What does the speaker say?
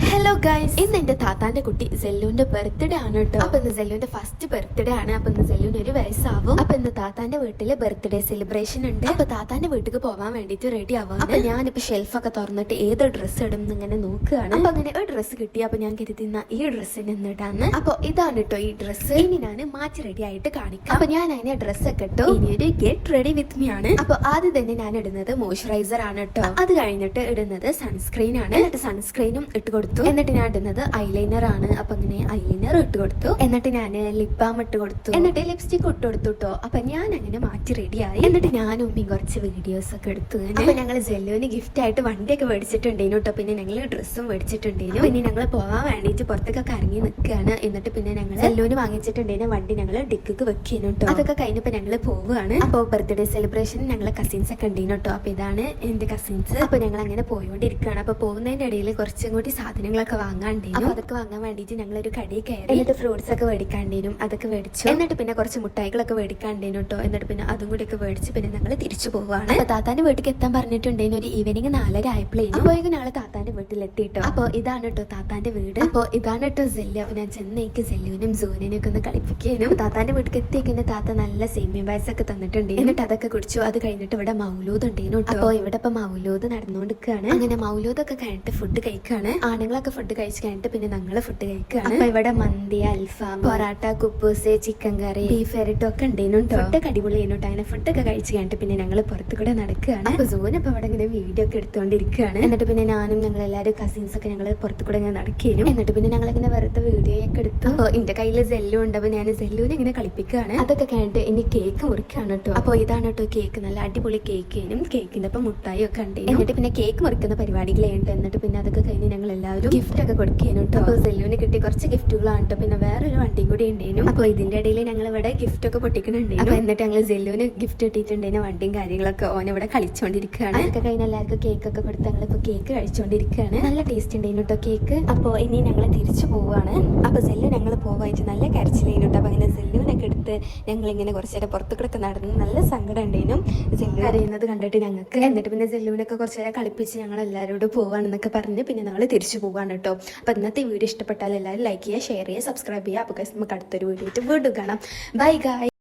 Hello guys, ഇന്ന് എന്റെ താത്താന്റെ കുട്ടി സെല്ലുവിന്റെ ബർത്ത്ഡേ ആണ് കേട്ടോ. അപ്പൊ ഇന്ന് സെല്ലുവിന്റെ ഫസ്റ്റ് ബർത്ത്ഡേ ആണ്. അപ്പൊ ഇന്ന് സെല്ലുവിന് 1 വയസ്സാവും. അപ്പൊ ഇന്ന് താത്താന്റെ വീട്ടില് ബർത്ത്ഡേ സെലിബ്രേഷൻ ഉണ്ട്. അപ്പൊ താത്താന്റെ വീട്ടിൽ പോവാൻ വേണ്ടിട്ട് റെഡി ആവാം. അപ്പൊ ഞാനിപ്പോ ഷെൽഫൊക്കെ തുറന്നിട്ട് ഏത് ഡ്രസ്സ് ഇടും എന്നിങ്ങനെ നോക്കുകയാണ്. അപ്പൊ അങ്ങനെ ഒരു ഡ്രസ്സ് കിട്ടി. അപ്പൊ ഞാൻ കരുതുന്ന ഈ ഡ്രസ്സിന് എന്നിട്ടാണ്. അപ്പൊ ഇതാണ് കേട്ടോ ഈ ഡ്രസ്സ്. ഇനി ഞാൻ മാറ്റി റെഡി ആയിട്ട് കാണിക്കാം. അപ്പൊ ഞാൻ അതിനെ ഡ്രസ്സൊക്കെ ഇട്ടു. ഇനി ഒരു ഗെറ്റ് റെഡി വിത്ത് മീ ആണ്. അപ്പൊ ആദ്യം തന്നെ ഞാൻ ഇടുന്നത് മോയ്സ്ചറൈസർ ആണ് കേട്ടോ. അത് കഴിഞ്ഞിട്ട് ഇടുന്നത് സൺസ്ക്രീൻ ആണ്. എന്നിട്ട് സൺസ്ക്രീനും ഇട്ട് കൊടുത്തു. എന്നിട്ട് ഞാൻ ഇടുന്നത് ഐലൈനർ ആണ്. അപ്പൊ ഇങ്ങനെ ഐലൈനർ ഇട്ട് കൊടുത്തു. എന്നിട്ട് ഞാൻ ലിപ് ബാം ഇട്ട് കൊടുത്തു. എന്നിട്ട് ലിപ്സ്റ്റിക് ഇട്ട് കൊടുത്തു കേട്ടോ. അപ്പൊ ഞാൻ അങ്ങനെ മാറ്റി റെഡിയായി. എന്നിട്ട് ഞാനും ഉമ്മയും കുറച്ച് വീഡിയോസ് ഒക്കെ എടുത്തു. അപ്പൊ ഞങ്ങൾ ജെല്ലുവിന് ഗിഫ്റ്റ് ആയിട്ട് വണ്ടിയൊക്കെ മേടിച്ചിട്ടുണ്ടേനു കേട്ടോ. പിന്നെ ഞങ്ങൾ ഡ്രസ്സും മേടിച്ചിട്ടുണ്ടേനു. പിന്നെ ഞങ്ങൾ പോകാൻ വേണ്ടിയിട്ട് പുറത്തൊക്കെ ഇറങ്ങി നിൽക്കുകയാണ്. എന്നിട്ട് പിന്നെ ഞങ്ങൾ ജെല്ലുവിന് വാങ്ങിച്ചിട്ടുണ്ടേനു വണ്ടി ഞങ്ങൾ ഡിക്കിക്ക് വെക്കുന്നു കേട്ടോ. അതൊക്കെ കഴിഞ്ഞപ്പോ ഞങ്ങൾ പോവുകയാണ്. അപ്പൊ ബർത്ത്ഡേ സെലിബ്രേഷൻ ഞങ്ങളെ കസിൻസ് ഒക്കെ ഉണ്ടേനു കേട്ടോ. അപ്പൊ ഇതാണ് എന്റെ കസിൻസ്. അപ്പൊ ഞങ്ങൾ അങ്ങനെ പോയോണ്ടിരിക്കുകയാണ്. അപ്പൊ പോകുന്നതിന്റെ ഇടയിൽ കുറച്ചും കൂടി സാധനങ്ങളൊക്കെ വാങ്ങാണ്ടേനും. അപ്പൊ അതൊക്കെ വാങ്ങാൻ വേണ്ടിയിട്ട് ഞങ്ങൾ ഒരു കടയിൽ കയറി. എന്നിട്ട് ഫ്രൂട്ട്സ് ഒക്കെ മേടിക്കാണ്ടേനും. അതൊക്കെ മേടിച്ചു. എന്നിട്ട് പിന്നെ കുറച്ച് മുട്ടായികളൊക്കെ മേടിക്കാണ്ടേനും കേട്ടോ. എന്നിട്ട് പിന്നെ അതും കൂടി ഒക്കെ മേടിച്ച് പിന്നെ ഞങ്ങൾ തിരിച്ചു പോവുകയാണ്. അപ്പൊ താത്താന്റെ വീട്ടിൽ എത്താൻ പറഞ്ഞിട്ടുണ്ടേനും ഒരു ഈവനിങ് 4:30 ആയപ്പോഴേക്കും. അപ്പോഴേക്കും ഞങ്ങൾ താത്താന്റെ വീട്ടിലെത്തിട്ടോ. അപ്പൊ ഇതാണ് കേട്ടോ താത്താന്റെ വീട്. അപ്പൊ ഇതാണ് കേട്ടോ സെല്ലു. അപ്പൊ ഞാൻ ചെന്നൈക്ക് സെല്ലുവിനും സൂര്യനും ഒക്കെ ഒന്ന് കളിപ്പിക്കാനും. താത്താന്റെ വീട്ടിൽ എത്തിയേക്കുന്ന താത്ത നല്ല സേമിയ പായസമൊക്കെ തന്നിട്ടുണ്ട്. എന്നിട്ട് അതൊക്കെ കുടിച്ചു. അത് കഴിഞ്ഞിട്ട് ഇവിടെ മൗലൂദ് ഉണ്ടേനു കേട്ടോ. അപ്പൊ ഇവിടെ ഇപ്പൊ മൗലൂദ് നടന്നുകൊണ്ടിരിക്കുകയാണ്. അങ്ങനെ മൗലൂദൊക്കെ കഴിഞ്ഞിട്ട് ഫുഡ് കഴിക്കുകയാണ്. ആണുങ്ങളൊക്കെ ഫുഡ് കഴിച്ച് കഴിഞ്ഞിട്ട് പിന്നെ ഞങ്ങള് ഫുഡ് കഴിക്കുകയാണ്. അപ്പൊ ഇവിടെ മന്തി, അൽഫാം, പൊറാട്ട, കുബൂസ്, ചിക്കൻ കറി, ബീഫ് എറിട്ടും ഒക്കെ ഉണ്ടേനു. ഫുഡൊക്കെ അടിപൊളിയായിരുന്നു. അങ്ങനെ ഫുഡൊക്കെ കഴിച്ച് കഴിഞ്ഞിട്ട് പിന്നെ ഞങ്ങൾ പുറത്തു കൂടെ നടക്കുകയാണ്. അപ്പൊ സൂന ഇപ്പൊ ഇവിടെ ഇങ്ങനെ വീഡിയോ ഒക്കെ എടുത്തുകൊണ്ടിരിക്കുകയാണ്. എന്നിട്ട് പിന്നെ ഞാനും ഞങ്ങൾ എല്ലാവരും കസിൻസ് ഒക്കെ ഞങ്ങൾ പുറത്തു കൂടെ ഇങ്ങനെ നടക്കുകയും. എന്നിട്ട് പിന്നെ ഞങ്ങൾ ഇങ്ങനെ വെറുതെ വീഡിയോ ഒക്കെ എടുത്തു. അപ്പൊ എന്റെ കയ്യിൽ ജെല്ലും ഉണ്ട്. അപ്പൊ ഞാൻ ജെല്ലുവിനെ ഇങ്ങനെ കളിപ്പിക്കുകയാണ്. അതൊക്കെ കഴിഞ്ഞിട്ട് ഇനി കേക്ക് മുറിക്കുകയാണ് കേട്ടോ. അപ്പൊ ഇതാണ് കേട്ടോ കേക്ക്. നല്ല അടിപൊളി കേക്കിനും കേക്കിന്റെ ഒപ്പം മുട്ടായി ഒക്കെ ഉണ്ട്. എന്നിട്ട് പിന്നെ കേക്ക് മുറിക്കുന്ന പരിപാടികളുണ്ട്. എന്നിട്ട് പിന്നെ അതൊക്കെ കഴിഞ്ഞ് ഞങ്ങൾ എല്ലാവരും ഗിഫ്റ്റ് ഒക്കെ കൊടുക്കുകയാണ് കേട്ടോ. അപ്പൊ സെല്ലുവിന് കിട്ടി കുറച്ച് ഗിഫ്റ്റുകളാണ് കേട്ടോ. പിന്നെ വേറൊരു വണ്ടിയും കൂടി ഉണ്ടായിരുന്നു. അപ്പൊ ഇതിന്റെ ഇടയിൽ ഞങ്ങൾ ഇവിടെ ഗിഫ്റ്റ് ഒക്കെ പൊട്ടിക്കുന്നുണ്ടായിരുന്നു. അപ്പൊ എന്നിട്ട് ഞങ്ങൾ സെല്ലുവിന് ഗിഫ്റ്റ് കിട്ടിയിട്ടുണ്ടായിരുന്നു. വണ്ടിയും കാര്യങ്ങളൊക്കെ ഓൻ ഇവിടെ കളിച്ചുകൊണ്ടിരിക്കുകയാണ്. അതൊക്കെ കഴിഞ്ഞ എല്ലാവർക്കും കേക്ക് ഒക്കെ കൊടുത്ത് ഞങ്ങളിപ്പോ കേക്ക് കഴിച്ചുകൊണ്ടിരിക്കുകയാണ്. നല്ല ടേസ്റ്റ് ഉണ്ടായിരുന്നു കേട്ടോ കേക്ക്. അപ്പൊ ഇനി ഞങ്ങൾ തിരിച്ചു പോവുകയാണ്. അപ്പൊ സെല്ലു ഞങ്ങൾ പോവായിട്ട് നല്ല കരച്ചിലായിരുന്നു കേട്ടോ. അപ്പൊ അങ്ങനെ സെല്ലുവിനൊക്കെ എടുത്ത് ഞങ്ങൾ ഇങ്ങനെ കുറച്ച് നേരം പുറത്തു കൂടെ നടന്ന് നല്ല സങ്കടം ഉണ്ടായിരുന്നു സെല്ലു അറിയുന്നത് കണ്ടിട്ട് ഞങ്ങൾക്ക്. എന്നിട്ട് പിന്നെ സെല്ലുവിനൊക്കെ കുറച്ച് നേരം കളിപ്പിച്ച് ഞങ്ങൾ എല്ലാവരോടും പോവാണെന്നൊക്കെ പറഞ്ഞ് പിന്നെ ഞങ്ങൾ തിരിച്ചു പോവാണ് കേട്ടോ. അപ്പൊ ഇന്നത്തെ വീഡിയോ ഇഷ്ടപ്പെട്ടാൽ എല്ലാവരും ലൈക്ക് ചെയ്യുക, ഷെയർ ചെയ്യുക, സബ്സ്ക്രൈബ് ചെയ്യുക. അപ്പോൾ നമുക്ക് അടുത്തൊരു വീഡിയോ വീണ്ടും കാണാം. ബൈ ഗായ്.